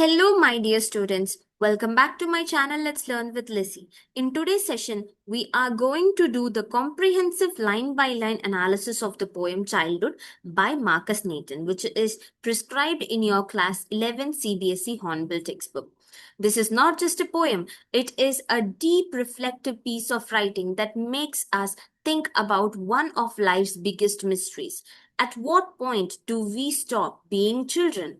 Hello, my dear students. Welcome back to my channel Let's Learn with Lissy. In today's session, we are going to do the comprehensive line by line analysis of the poem Childhood by Marcus Nathan, which is prescribed in your class 11 CBSE Hornbill textbook. This is not just a poem, it is a deep reflective piece of writing that makes us think about one of life's biggest mysteries. At what point do we stop being children?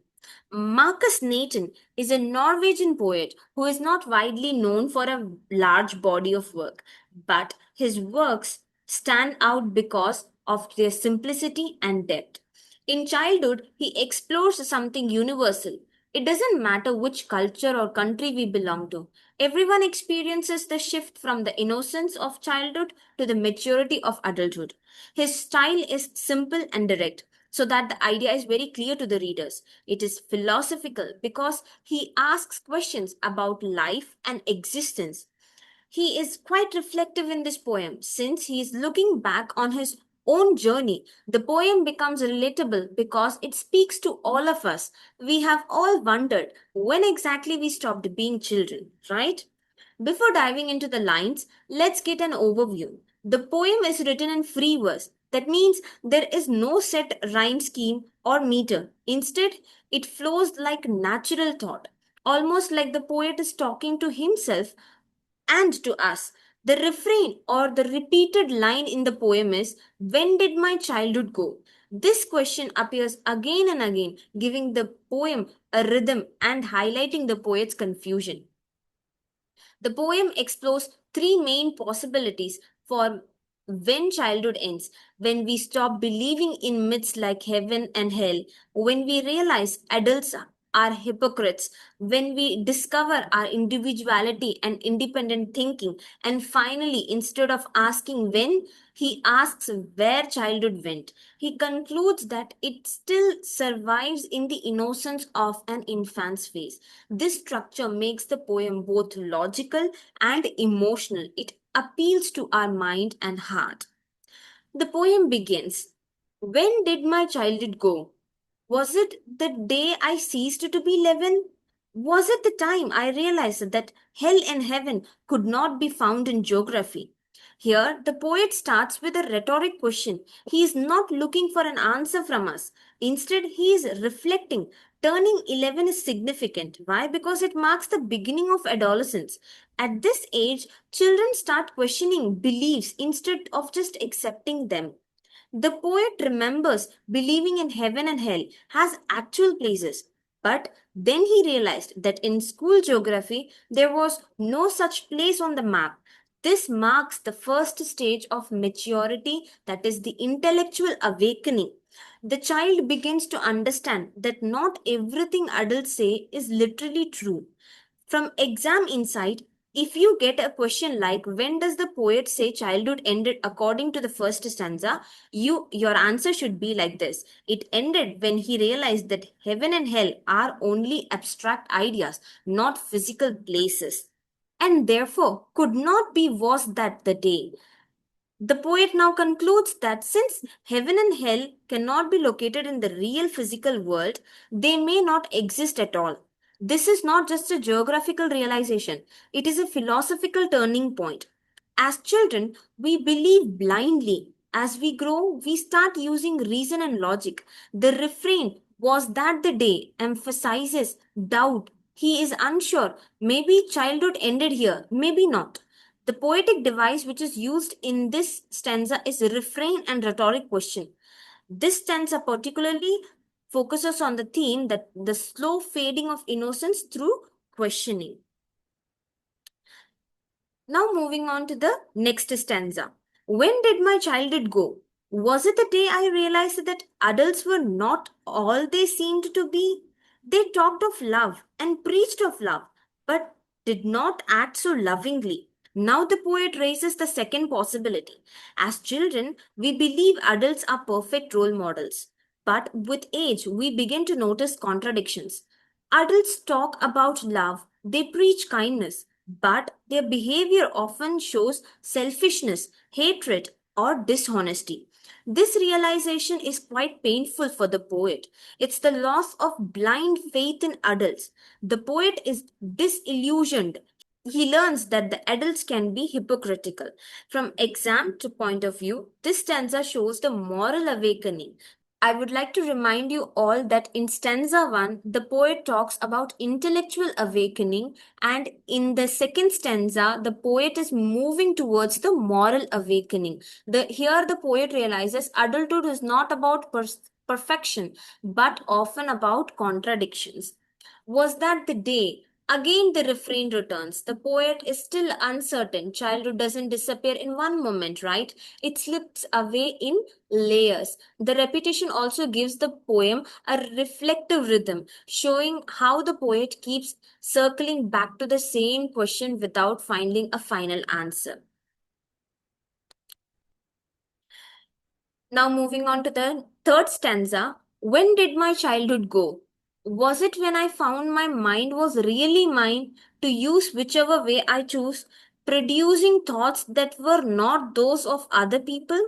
Marcus Nathan is a Norwegian poet who is not widely known for a large body of work, but his works stand out because of their simplicity and depth. In childhood, he explores something universal. It doesn't matter which culture or country we belong to. Everyone experiences the shift from the innocence of childhood to the maturity of adulthood. His style is simple and direct, so that the idea is very clear to the readers. It is philosophical because he asks questions about life and existence. He is quite reflective in this poem since he is looking back on his own journey. The poem becomes relatable because it speaks to all of us. We have all wondered when exactly we stopped being children, right? Before diving into the lines, let's get an overview. The poem is written in free verse. That means there is no set rhyme scheme or meter. Instead, it flows like natural thought, almost like the poet is talking to himself and to us. The refrain or the repeated line in the poem is, "When did my childhood go?" This question appears again and again, giving the poem a rhythm and highlighting the poet's confusion. The poem explores three main possibilities for when childhood ends: when we stop believing in myths like heaven and hell, when we realize adults are hypocrites, when we discover our individuality and independent thinking, and finally, instead of asking when, he asks where childhood went. He concludes that it still survives in the innocence of an infant's face. This structure makes the poem both logical and emotional. It appeals to our mind and heart. The poem begins, "When did my childhood go? Was it the day I ceased to be 11? Was it the time I realized that hell and heaven could not be found in geography?" Here, the poet starts with a rhetoric question. He is not looking for an answer from us. Instead, he is reflecting. Turning 11 is significant. Why? Because it marks the beginning of adolescence. At this age, children start questioning beliefs instead of just accepting them. The poet remembers believing in heaven and hell has actual places. But then he realized that in school geography there was no such place on the map. This marks the first stage of maturity, that is, the intellectual awakening. The child begins to understand that not everything adults say is literally true. From exam insight, if you get a question like when does the poet say childhood ended according to the first stanza, your answer should be like this. It ended when he realized that heaven and hell are only abstract ideas, not physical places. And therefore could not be was that the day. The poet now concludes that since heaven and hell cannot be located in the real physical world, they may not exist at all. This is not just a geographical realization, it is a philosophical turning point. As children, we believe blindly. As we grow, we start using reason and logic. The refrain was that the day emphasizes doubt. He is unsure. Maybe childhood ended here, maybe not. The poetic device which is used in this stanza is refrain and rhetoric question. This stanza particularly focuses on the theme that the slow fading of innocence through questioning. Now moving on to the next stanza. When did my childhood go? Was it the day I realized that adults were not all they seemed to be? They talked of love and preached of love, but did not act so lovingly. Now the poet raises the second possibility. As children, we believe adults are perfect role models. But with age, we begin to notice contradictions. Adults talk about love, they preach kindness, but their behavior often shows selfishness, hatred, or dishonesty. This realization is quite painful for the poet. It's the loss of blind faith in adults. The poet is disillusioned. He learns that the adults can be hypocritical. From exam to point of view, this stanza shows the moral awakening. I would like to remind you all that in stanza 1, the poet talks about intellectual awakening, and in the second stanza, the poet is moving towards the moral awakening. Here, the poet realizes adulthood is not about perfection, but often about contradictions. Was that the day? Again, the refrain returns. The poet is still uncertain. Childhood doesn't disappear in one moment, right? It slips away in layers. The repetition also gives the poem a reflective rhythm, showing how the poet keeps circling back to the same question without finding a final answer. Now, moving on to the third stanza. When did my childhood go? Was it when I found my mind was really mine to use whichever way I choose, producing thoughts that were not those of other people?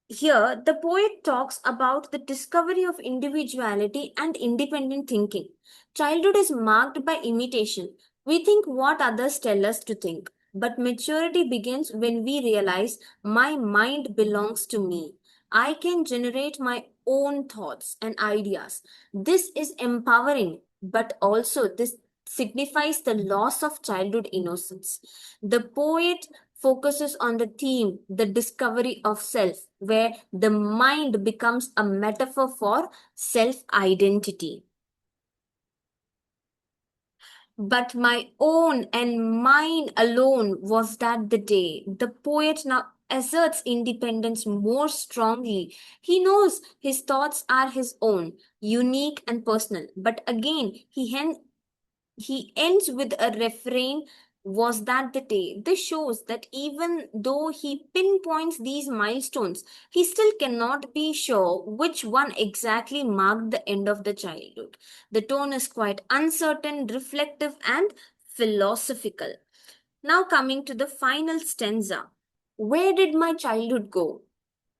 Here, the poet talks about the discovery of individuality and independent thinking. Childhood is marked by imitation. We think what others tell us to think. But maturity begins when we realize my mind belongs to me. I can generate my own thoughts and ideas. This is empowering, but also this signifies the loss of childhood innocence. The poet focuses on the theme, the discovery of self, where the mind becomes a metaphor for self identity. But my own and mine alone was that the day. The poet now asserts independence more strongly. He knows his thoughts are his own, unique and personal. But again, he ends with a refrain, was that the day. This shows that even though he pinpoints these milestones, he still cannot be sure which one exactly marked the end of the childhood. The tone is quite uncertain, reflective, and philosophical. Now, coming to the final stanza. Where did my childhood go?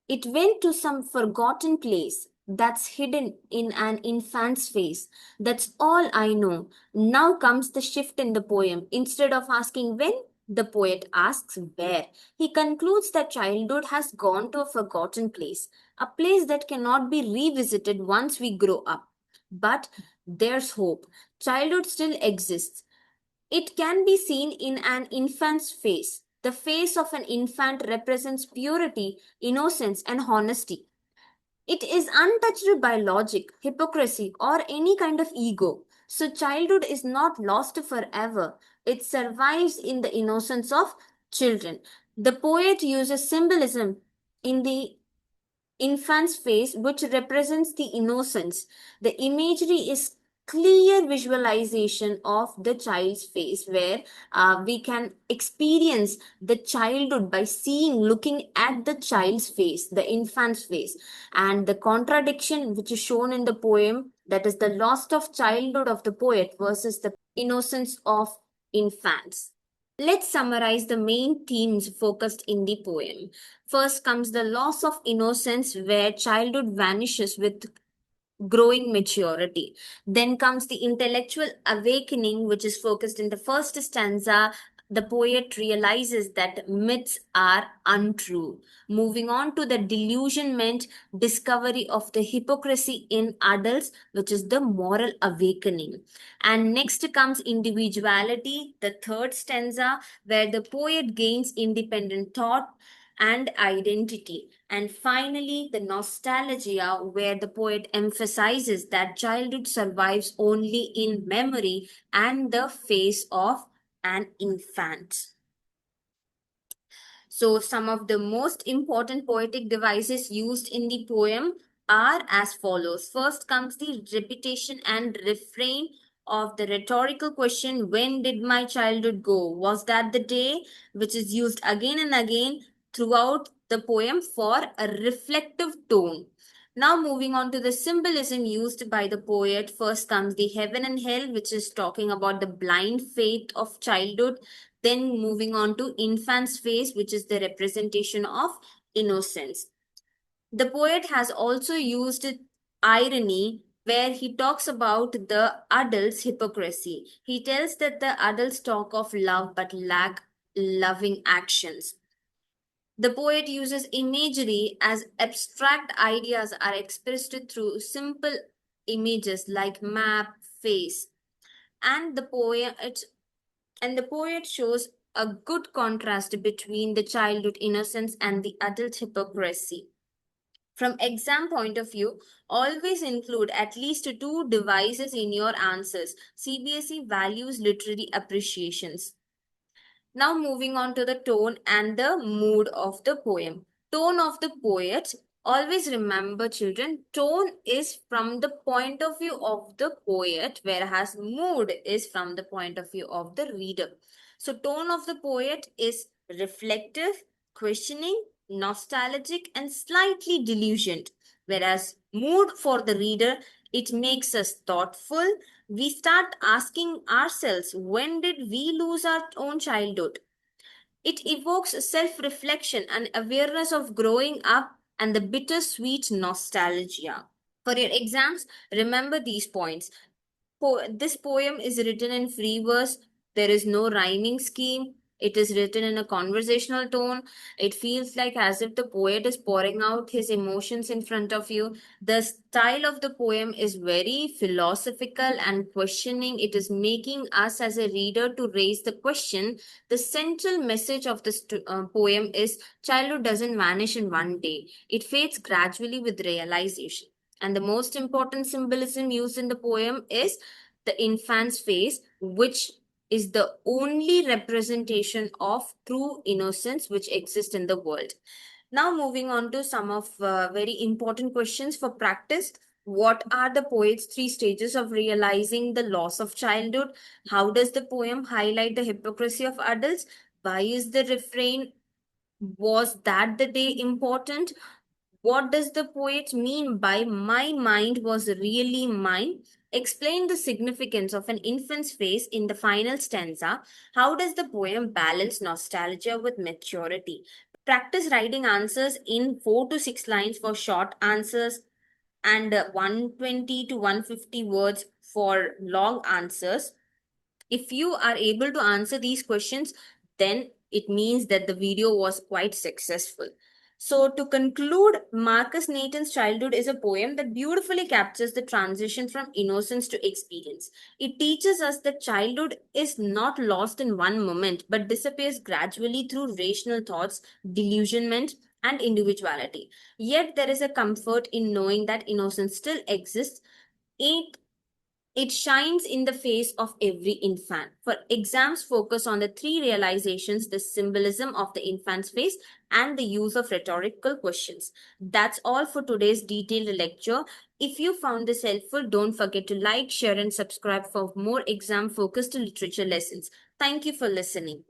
It went to some forgotten place that's hidden in an infant's face. That's all I know. Now comes the shift in the poem. Instead of asking when, the poet asks where. He concludes that childhood has gone to a forgotten place, a place that cannot be revisited once we grow up. But there's hope. Childhood still exists. It can be seen in an infant's face. The face of an infant represents purity, innocence, and honesty. It is untouched by logic, hypocrisy, or any kind of ego. So, childhood is not lost forever. It survives in the innocence of children. The poet uses symbolism in the infant's face, which represents the innocence. The imagery is clear visualization of the child's face, where we can experience the childhood by seeing, looking at the child's face, the infant's face, and the contradiction which is shown in the poem, that is the loss of childhood of the poet versus the innocence of infants. Let's summarize the main themes focused in the poem. First comes the loss of innocence, where childhood vanishes with growing maturity. Then comes the intellectual awakening, which is focused in the first stanza. The poet realizes that myths are untrue. Moving on to the delusionment, discovery of the hypocrisy in adults, which is the moral awakening. And next comes individuality, the third stanza, where the poet gains independent thought and identity. And finally, the nostalgia, where the poet emphasizes that childhood survives only in memory and the face of an infant. So, some of the most important poetic devices used in the poem are as follows. First comes the repetition and refrain of the rhetorical question, when did my childhood go? Was that the day? Which is used again and again throughout the poem for a reflective tone. Now, moving on to the symbolism used by the poet, first comes the heaven and hell, which is talking about the blind faith of childhood. Then moving on to infant's face, which is the representation of innocence. The poet has also used irony where he talks about the adult's hypocrisy. He tells that the adults talk of love but lack loving actions. The poet uses imagery as abstract ideas are expressed through simple images like map, face, and the poet shows a good contrast between the childhood innocence and the adult hypocrisy. From exam point of view, always include at least two devices in your answers. CBSE values literary appreciations. Now moving on to the tone and the mood of the poem. Tone of the poet. Always remember, children, tone is from the point of view of the poet, whereas mood is from the point of view of the reader. So, tone of the poet is reflective, questioning, nostalgic, and slightly delusioned. Whereas mood for the reader, it makes us thoughtful. We start asking ourselves, when did we lose our own childhood? It evokes self reflection and awareness of growing up and the bittersweet nostalgia. For your exams, remember these points. This poem is written in free verse. There is no rhyming scheme. It is written in a conversational tone. It feels like as if the poet is pouring out his emotions in front of you. The style of the poem is very philosophical and questioning. It is making us as a reader to raise the question. The central message of this poem is childhood doesn't vanish in one day, it fades gradually with realization. And the most important symbolism used in the poem is the infant's face, which is the only representation of true innocence which exists in the world. Now, moving on to some of very important questions for practice. What are the poet's three stages of realizing the loss of childhood? How does the poem highlight the hypocrisy of adults? Why is the refrain, was that the day important? What does the poet mean by my mind was really mine? Explain the significance of an infant's face in the final stanza. How does the poem balance nostalgia with maturity? Practice writing answers in 4 to 6 lines for short answers and 120 to 150 words for long answers. If you are able to answer these questions, then it means that the video was quite successful. So, to conclude, Marcus Nathan's Childhood is a poem that beautifully captures the transition from innocence to experience. It teaches us that childhood is not lost in one moment, but disappears gradually through rational thoughts, delusionment, and individuality. Yet, there is a comfort in knowing that innocence still exists. It shines in the face of every infant. For exams, focus on the three realizations, the symbolism of the infant's face and the use of rhetorical questions. That's all for today's detailed lecture. If you found this helpful, don't forget to like, share, and subscribe for more exam focused literature lessons. Thank you for listening.